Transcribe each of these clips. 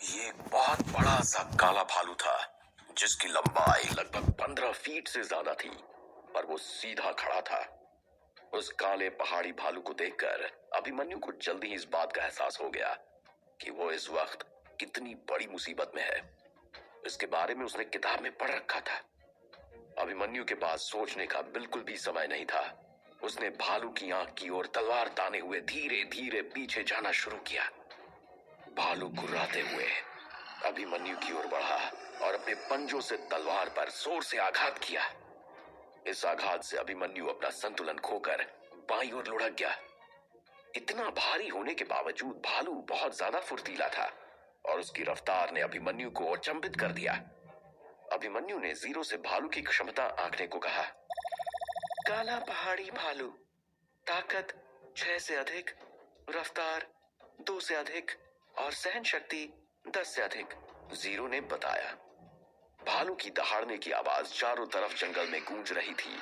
ये एक बहुत बड़ा सा काला भालू था जिसकी लंबाई लगभग 15 फीट से ज्यादा थी और वो सीधा खड़ा था। उस काले पहाड़ी भालू को देखकर अभिमन्यु को जल्दी ही इस बात का एहसास हो गया कि वो इस वक्त कितनी बड़ी मुसीबत में है। इसके बारे में उसने किताब में पढ़ रखा था। अभिमन्यु के पास सोचने का बिल्कुल भी समय नहीं था। उसने भालू की आंख की ओर तलवार ताने हुए धीरे धीरे पीछे जाना शुरू किया। भालू गुर्राते हुए अभिमन्यु की ओर बढ़ा और अपने पंजों से तलवार पर जोर से आघात किया। इस आघात से अभिमन्यु अपना संतुलन खोकर बाईं ओर लुढ़क गया। इतना भारी होने के बावजूद भालू बहुत ज्यादा फुर्तीला था और उसकी रफ्तार ने अभिमन्यु को अचंभित कर दिया। अभिमन्यु ने जीरो से भालू की क्षमता आंकने को कहा। काला पहाड़ी भालू, ताकत 6 से अधिक, रफ्तार 2 से अधिक और सहन शक्ति 10 से अधिक, जीरो ने बताया। भालू की दहाड़ने की आवाज चारों तरफ जंगल में गूंज रही थी।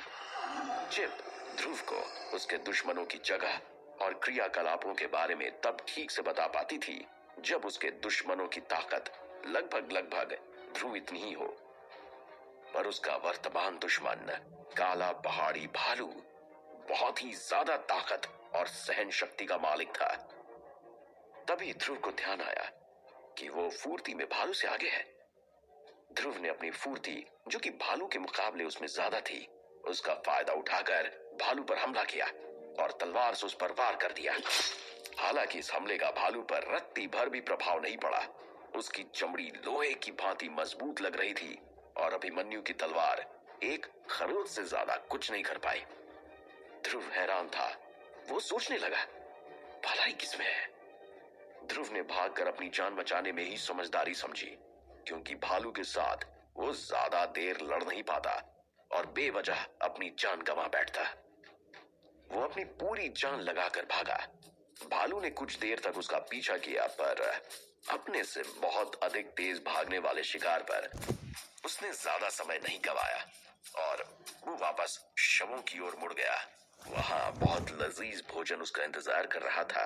चिप ध्रुव को उसके दुश्मनों की जगह और क्रियाकलापों के बारे में तब ठीक से बता पाती थी जब उसके दुश्मनों की ताकत लगभग ध्रुव इतनी ही हो। पर उसका वर्तमान दुश्मन काला पहाड़ी भालू बहुत ही ज्यादा ताकत और सहन शक्ति का मालिक था। तभी ध्रुव को ध्यान आया कि वो फुर्ती में भालू से आगे है। ध्रुव ने अपनी फुर्ती, जो कि भालू के मुकाबले उसमें ज्यादा थी, उसका फायदा उठाकर भालू पर हमला किया और तलवार से उस पर वार कर दिया। हालांकि इस हमले का भालू पर रत्ती भर भी प्रभाव नहीं पड़ा। उसकी चमड़ी लोहे की भांति मजबूत लग रही थी और अभिमन्यु की तलवार एक खरोंच से ज्यादा कुछ नहीं कर पाई। ध्रुव हैरान था। वो सोचने लगा, भलाई किसमें है? ध्रुव ने भागकर अपनी जान बचाने में ही समझदारी समझी, क्योंकि भालू के साथ वो ज्यादा देर लड़ नहीं पाता और बेवजह अपनी जान गंवा बैठता। वो अपनी पूरी जान लगाकर भागा। भालू ने कुछ देर तक उसका पीछा किया, पर अपने से बहुत अधिक तेज भागने वाले शिकार पर उसने ज्यादा समय नहीं गवाया और वो वापस शवों की ओर मुड़ गया। वहां बहुत लजीज भोजन उसका इंतजार कर रहा था।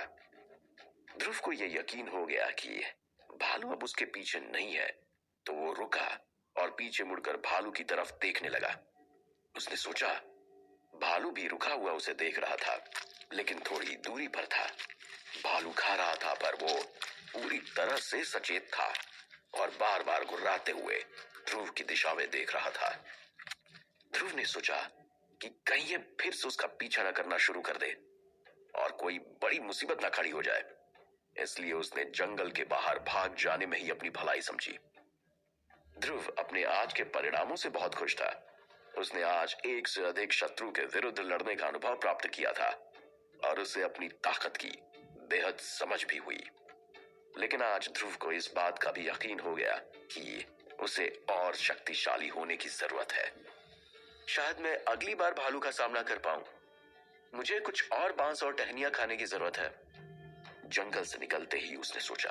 ध्रुव को यह यकीन हो गया कि भालू अब उसके पीछे नहीं है, तो वो रुका और पीछे मुड़कर भालू की तरफ देखने लगा। उसने सोचा, भालू भी रुका हुआ उसे देख रहा था, लेकिन थोड़ी दूरी पर था। भालू खा रहा था, पर वो पूरी तरह से सचेत था और बार बार गुर्राते हुए ध्रुव की दिशा में देख रहा था। ध्रुव ने सोचा कि कहीं ये फिर से उसका पीछा न करना शुरू कर दे और कोई बड़ी मुसीबत न खड़ी हो जाए। इसलिए उसने जंगल के बाहर भाग जाने में ही अपनी भलाई समझी। ध्रुव अपने आज के परिणामों से बहुत खुश था। उसने आज 1 से अधिक शत्रु के विरुद्ध लड़ने का अनुभव प्राप्त किया था और उसे अपनी ताकत की बेहद समझ भी हुई। लेकिन आज ध्रुव को इस बात का भी यकीन हो गया कि उसे और शक्तिशाली होने की जरूरत है। शायद मैं अगली बार भालू का सामना कर पाऊं। मुझे कुछ और बांस और टहनियां खाने की जरूरत है। जंगल से निकलते ही उसने सोचा।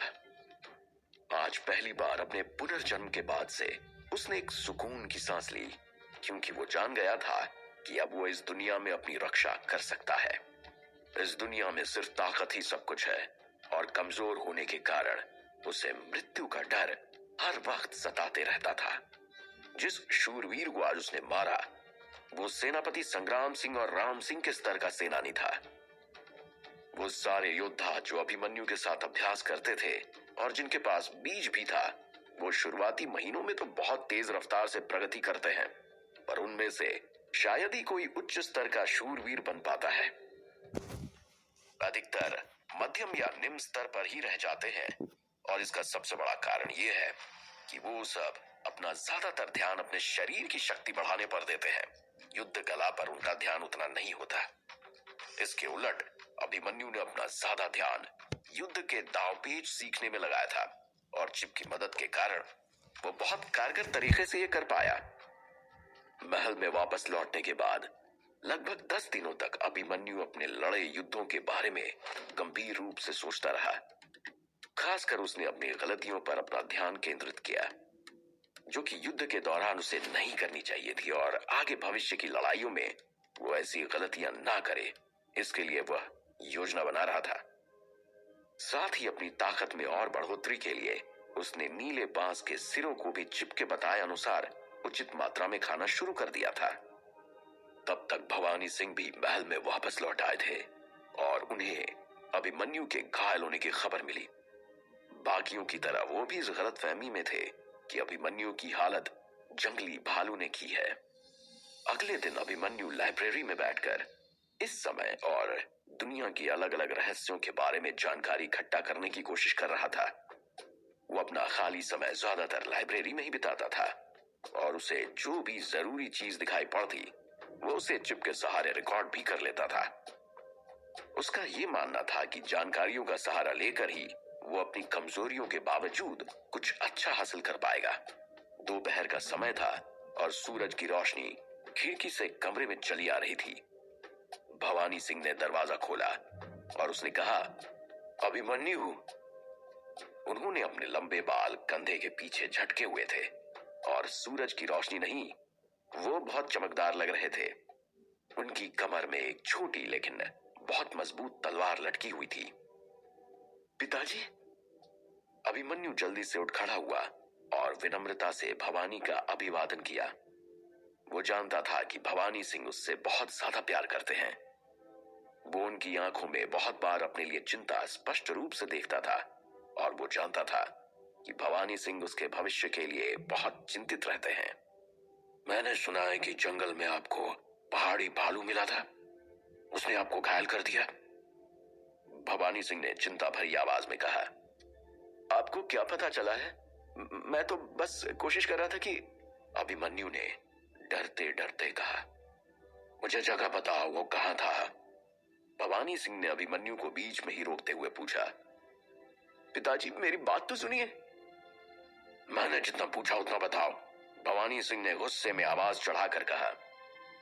आज पहली बार अपने पुनर्जन्म के बाद से उसने एक सुकून की सांस ली, क्योंकि वो जान गया था कि अब वो इस दुनिया में अपनी रक्षा कर सकता है। इस दुनिया में सिर्फ ताकत ही सब कुछ है और कमजोर होने के कारण उसे मृत्यु का डर हर वक्त सताते रहता था। जिस शूरवीर को आज उसने मारा, वो सेनापति संग्राम सिंह और राम सिंह के स्तर का सेनानी था। वो सारे योद्धा जो अभिमन्यु के साथ अभ्यास करते थे और जिनके पास बीज भी था, वो शुरुआती महीनों में तो बहुत तेज रफ्तार से प्रगति करते हैं, पर उनमें से शायद ही कोई उच्च स्तर का शूरवीर बन पाता है। अधिकतर मध्यम या निम्न स्तर पर ही रह जाते हैं और इसका सबसे बड़ा कारण ये है कि वो सब अपना ज्यादातर ध्यान अपने शरीर की शक्ति बढ़ाने पर देते हैं। युद्ध कला पर उनका ध्यान उतना नहीं होता। इसके उलट अभिमन्यु ने अपना ज्यादा ध्यान युद्ध के दांवपेच सीखने में लगाया था और चिप की मदद के कारण वो बहुत कारगर तरीके से ये कर पाया। महल में वापस लौटने के बाद लगभग 10 दिनों तक अभिमन्यु अपने लड़े युद्धों के बारे में गंभीर रूप से सोचता रहा। खासकर उसने अपनी गलतियों पर अपना ध्यान केंद्रित किया, जो कि युद्ध के दौरान उसे नहीं करनी चाहिए थी, और आगे भविष्य की लड़ाइयों में वो ऐसी गलतियां ना करे, इसके लिए वह योजना बना रहा था। साथ ही अपनी ताकत में और बढ़ोतरी के लिए उसने नीले बांस के सिरों को भी चिपके बताए अनुसार उचित मात्रा में खाना शुरू कर दिया था। तब तक भवानी सिंह भी महल में वापस लौट आए थे और उन्हें अभिमन्यु के घायल होने की खबर मिली। बाकियों की तरह वो भी इस गलतफहमी में थे कि अभिमन्यु की हालत जंगली भालू ने की है। अगले दिन अभिमन्यु लाइब्रेरी में बैठकर इस समय और दुनिया की अलग अलग रहस्यों के बारे में जानकारी इकट्ठा करने की कोशिश कर रहा था। वो अपना खाली समय ज्यादातर लाइब्रेरी में ही बिताता था और उसे जो भी जरूरी चीज दिखाई पड़ती वो उसे चिप के सहारे रिकॉर्ड भी कर लेता था। उसका ये मानना था कि जानकारियों का सहारा लेकर ही वो अपनी कमजोरियों के बावजूद कुछ अच्छा हासिल कर पाएगा। दोपहर का समय था और सूरज की रोशनी खिड़की से कमरे में चली आ रही थी। भवानी सिंह ने दरवाजा खोला और उसने कहा, अभिमन्यु। उन्होंने अपने लंबे बाल कंधे के पीछे झटके हुए थे और सूरज की रोशनी नहीं, वो बहुत चमकदार लग रहे थे। उनकी कमर में एक छोटी लेकिन बहुत मजबूत तलवार लटकी हुई थी। पिताजी। अभिमन्यु जल्दी से उठ खड़ा हुआ और विनम्रता से भवानी का अभिवादन किया। वो जानता था कि भवानी सिंह उससे बहुत ज्यादा प्यार करते हैं। वो उनकी आंखों में बहुत बार अपने लिए चिंता स्पष्ट रूप से देखता था और वो जानता था कि भवानी सिंह उसके भविष्य के लिए बहुत चिंतित रहते हैं। मैंने सुना है कि जंगल में आपको पहाड़ी भालू मिला था, उसने आपको घायल कर दिया। भवानी सिंह ने चिंता भरी आवाज में कहा, आपको क्या पता चला है? मैं तो बस कोशिश कर रहा था कि। अभिमन्यु ने डरते डरते कहा, मुझे जगह बताओ, वो कहां था? भवानी सिंह ने अभिमन्यु को बीच में ही रोकते हुए पूछा। पिताजी, मेरी बात तो सुनिए। मैंने जितना पूछा उतना बताओ, भवानी सिंह ने गुस्से में आवाज चढ़ाकर कहा।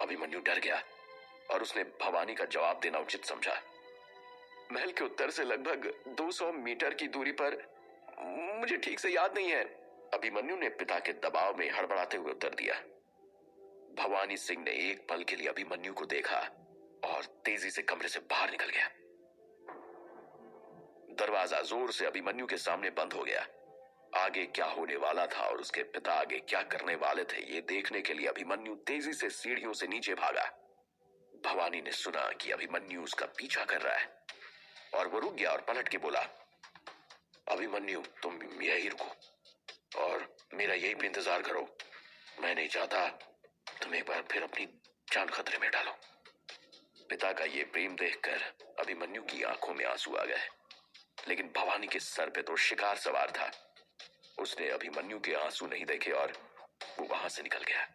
अभिमन्यु डर गया और उसने भवानी का जवाब देना उचित समझा। महल के उत्तर से लगभग 200 मीटर की दूरी पर, मुझे ठीक से याद नहीं है। अभिमन्यु ने पिता के दबाव में हड़बड़ाते हुए उत्तर दिया। भवानी सिंह ने एक पल के लिए अभिमन्यु को देखा और तेजी से कमरे से बाहर निकल गया। दरवाजा जोर से अभिमन्यु के सामने बंद हो गया। आगे क्या होने वाला था और उसके पिता आगे क्या करने वाले थे, ये देखने के लिए अभिमन्यु तेजी से सीढ़ियों से नीचे भागा। भवानी ने सुना कि अभिमन्यु उसका पीछा कर रहा है और वो रुक गया और पलट के बोला, अभिमन्यु, तुम यही रुको और मेरा यही पे इंतजार करो। मैं नहीं चाहता तुम एक बार फिर अपनी जान खतरे में डालो। पिता का ये प्रेम देखकर अभिमन्यु की आंखों में आंसू आ गए, लेकिन भवानी के सर पे तो शिकार सवार था। उसने अभिमन्यु के आंसू नहीं देखे और वो वहां से निकल गया।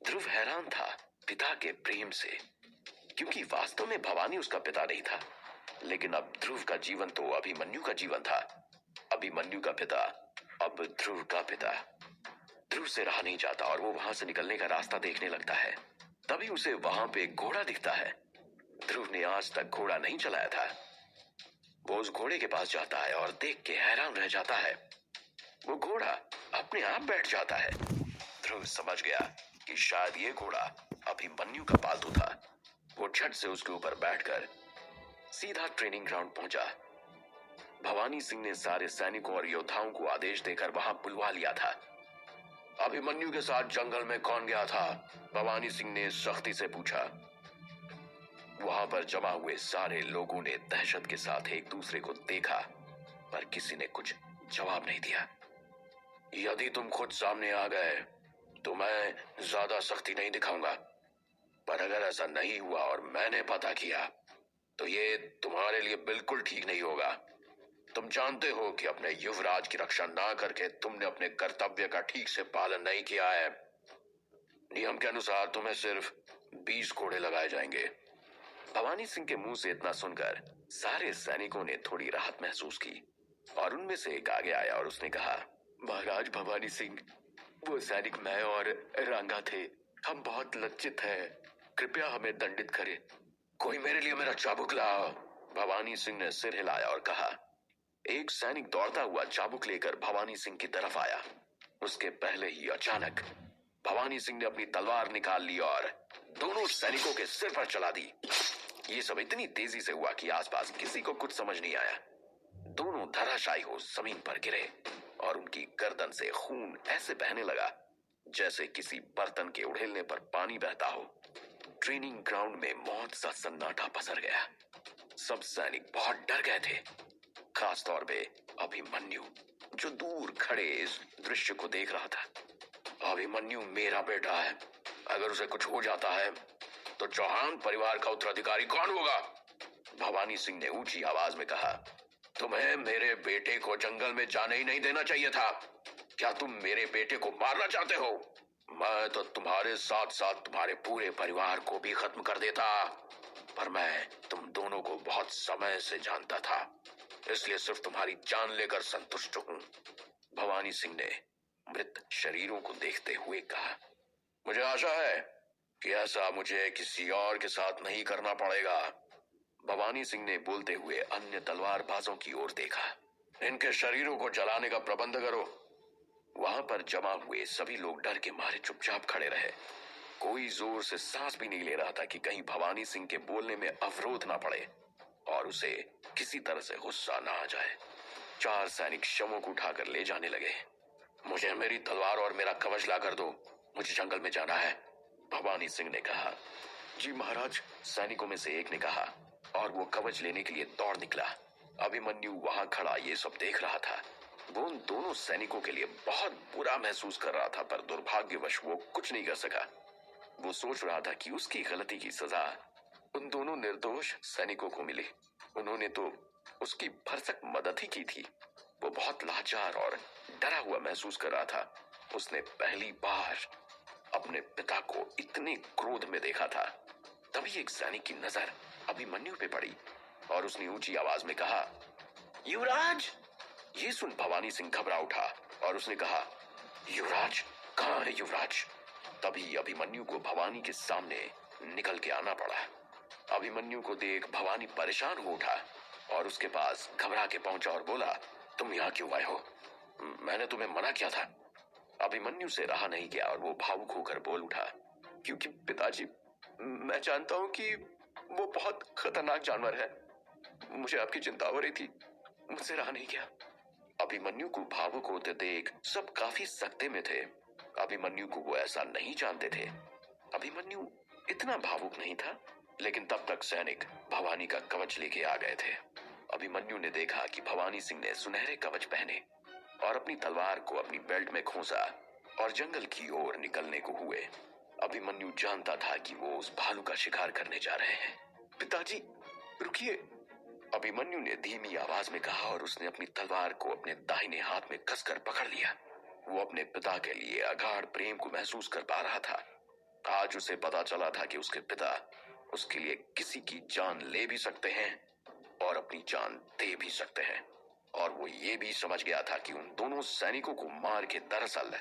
ध्रुव हैरान था पिता के प्रेम से, क्योंकि वास्तव में भवानी उसका पिता नहीं था, लेकिन अब ध्रुव का जीवन तो अभिमन्यु का जीवन था। अभिमन्यु का पिता अब ध्रुव का पिता। ध्रुव से रहा नहीं जाता और वो वहां से निकलने का रास्ता देखने लगता है। तभी उसे वहां पे एक घोड़ा दिखता है। ध्रुव ने आज तक घोड़ा नहीं चलाया था। वो उस घोड़े के पास जाता है और देख के हैरान रह जाता है। वो घोड़ा अपने आप बैठ जाता है। ध्रुव समझ गया कि शायद ये घोड़ा अभिमन्यु का पालतू था। वो झट से उसके ऊपर बैठकर सीधा ट्रेनिंग ग्राउंड पहुंचा। भवानी सिंह ने सारे सैनिकों और योद्धाओं को आदेश देकर वहां बुलवा लिया था। अभिमन्यु के साथ जंगल में कौन गया था? भवानी सिंह ने सख्ती से पूछा। वहां पर जमा हुए सारे लोगों ने दहशत के साथ एक दूसरे को देखा, पर किसी ने कुछ जवाब नहीं दिया। यदि तुम खुद सामने आ गए तो मैं ज्यादा सख्ती नहीं दिखाऊंगा, पर अगर ऐसा नहीं हुआ और मैंने पता किया तो ये तुम्हारे लिए बिल्कुल ठीक नहीं होगा। तुम जानते हो कि अपने युवराज की रक्षा ना करके तुमने अपने कर्तव्य का ठीक से पालन नहीं किया है। नियम के अनुसार तुम्हें सिर्फ 20 कोड़े लगाए जाएंगे। भवानी सिंह के मुंह से इतना सुनकर सारे सैनिकों ने थोड़ी राहत महसूस की और उनमें से एक आगे आया और उसने कहा, महाराज भवानी सिंह, वो सैनिक मैं और रांगा थे, हम बहुत लज्जित हैं, कृपया हमें दंडित करें। कोई मेरे लिए मेरा चाबुक लाओ। भवानी सिंह ने सिर हिलाया और कहा। एक सैनिक दौड़ता हुआ चाबुक लेकर भवानी सिंह की तरफ आया। उसके पहले ही अचानक भवानी सिंह ने अपनी तलवार निकाल ली और दोनों सैनिकों के सिर पर चला दी। ये सब इतनी तेजी से हुआ कि आसपास किसी को कुछ समझ नहीं आया। दोनों धराशायी हो जमीन पर गिरे और उनकी गर्दन से खून ऐसे बहने लगा जैसे किसी बर्तन के उड़ेलने पर पानी बहता हो। ट्रेनिंग ग्राउंड में मौत सा सन्नाटा पसर गया। सब सैनिक बहुत डर गए थे, खास तौर पे अभिमन्यु, जो दूर खड़े इस दृश्य को देख रहा था। अभिमन्यु मेरा बेटा है, अगर उसे कुछ हो जाता है तो चौहान परिवार का उत्तराधिकारी कौन होगा? भवानी सिंह ने ऊंची आवाज में कहा। तुम्हें मेरे बेटे को जंगल में जाने ही नहीं देना चाहिए था। क्या तुम मेरे बेटे को मारना चाहते हो? मैं तो तुम्हारे साथ साथ तुम्हारे पूरे परिवार को भी खत्म कर देता, पर मैं तुम दोनों को बहुत समय से जानता था, इसलिए सिर्फ तुम्हारी जान लेकर संतुष्ट हूँ। भवानी सिंह ने मृत शरीरों को देखते हुए कहा। मुझे आशा है कि ऐसा मुझे किसी और के साथ नहीं करना पड़ेगा। भवानी सिंह ने बोलते हुए अन्य तलवारबाजों की ओर देखा। इनके शरीरों को जलाने का प्रबंध करो। वहां पर जमा हुए सभी लोग डर के मारे चुपचाप खड़े रहे। कोई जोर से सांस भी नहीं ले रहा था कि कहीं भवानी सिंह के बोलने में अवरोध ना पड़े और उसे किसी तरह से गुस्सा ना आ जाए। 4 सैनिक शवों को उठाकर ले जाने लगे। मुझे मेरी तलवार और मेरा कवच ला कर दो, मुझे जंगल में जाना है, भवानी सिंह ने कहा। जी महाराज, सैनिकों में से एक ने कहा और वो कवच लेने के लिए दौड़ निकला। अभिमन्यु वहां खड़ा ये सब देख रहा था। वो उन दोनों सैनिकों के लिए बहुत बुरा महसूस कर रहा था, पर दुर्भाग्यवश वो कुछ नहीं कर सका। वो सोच रहा था कि उसकी गलती की सजा उन दोनों निर्दोष सैनिकों को मिली। उन्होंने तो उसकी भरसक मदद ही की थी। वो बहुत लाचार और डरा हुआ महसूस कर रहा था। उसने पहली बार अपने पिता को इतने क्रोध में देखा था। तभी एक सैनिक की नजर अभिमन्यु पे पड़ी और उसने ऊंची आवाज में कहा, युवराज। ये सुन भवानी सिंह घबरा उठा और उसने कहा, युवराज? कहाँ है युवराज? तभी अभिमन्यु को भवानी के सामने निकल के आना पड़ा। अभिमन्यु को देख भवानी परेशान हो उठा और उसके पास घबरा के पहुंचा और बोला, तुम यहाँ क्यों आए हो? मैंने तुम्हें मना किया था। अभिमन्यु से रहा नहीं गया और वो भावुक होकर बोल उठा, क्योंकि पिताजी, मैं जानता हूँ कि वो बहुत खतरनाक जानवर है। मुझे आपकी चिंता हो रही थी, मुझसे रहा नहीं गया। अभिमन्यु को भावुक होते देख सब काफी सकते में थे। अभिमन्यु को वो ऐसा नहीं जानते थे। अभिमन्यु इतना भावुक नहीं था, लेकिन तब तक सैनिक भवानी का कवच लेके आ गए थे। अभिमन्यु ने देखा कि भवानी सिंह ने सुनहरे कवच पहने और अपनी तलवार को अपनी बेल्ट में खोसा और जंगल की ओर निकलने को हुए। अभिमन्यु जानता था कि वो उस भालू का शिकार करने जा रहे हैं। पिताजी, रुकिए, अभिमन्यु ने धीमी आवाज में कहा और उसने अपनी तलवार को अपने दाहिने हाथ में कसकर पकड़ लिया। वो अपने पिता के लिए अगाध प्रेम को महसूस कर पा रहा था। आज उसे पता चला था कि उसके पिता उसके लिए किसी की जान ले भी सकते हैं और अपनी जान दे भी सकते हैं। और वो ये भी समझ गया था कि उन दोनों सैनिकों को मार के दरअसल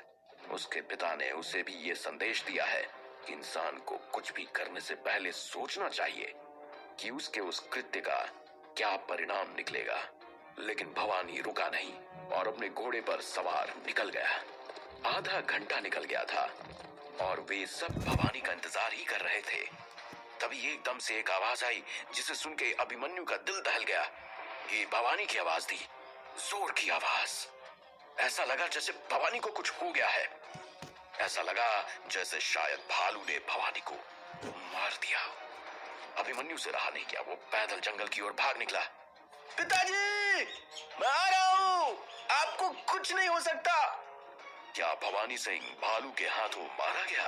उसके पिता ने उसे भी ये संदेश दिया है कि इंसान को कुछ भी करने से पहले सोचना चाहिए कि उसके उस कृत्य का क्या परिणाम निकलेगा। लेकिन भवानी रुका नहीं और अपने घोड़े पर सवार निकल गया। आधा घंटा निकल गया था और वे सब भवानी का इंतजार ही कर रहे थे। तभी एकदम से एक आवाज आई जिसे सुन के अभिमन्यु का दिल दहल गया। ये भवानी की आवाज थी, जोर की आवाज। ऐसा लगा जैसे भवानी को कुछ हो गया है। ऐसा लगा जैसे शायद भालू ने भवानी को मार दिया। अभिमन्यु से रहा नहीं गया, वो पैदल जंगल की ओर भाग निकला। पिताजी, मैं आ रहा हूँ, आपको कुछ नहीं हो सकता। क्या भवानी सिंह भालू के हाथों मारा गया?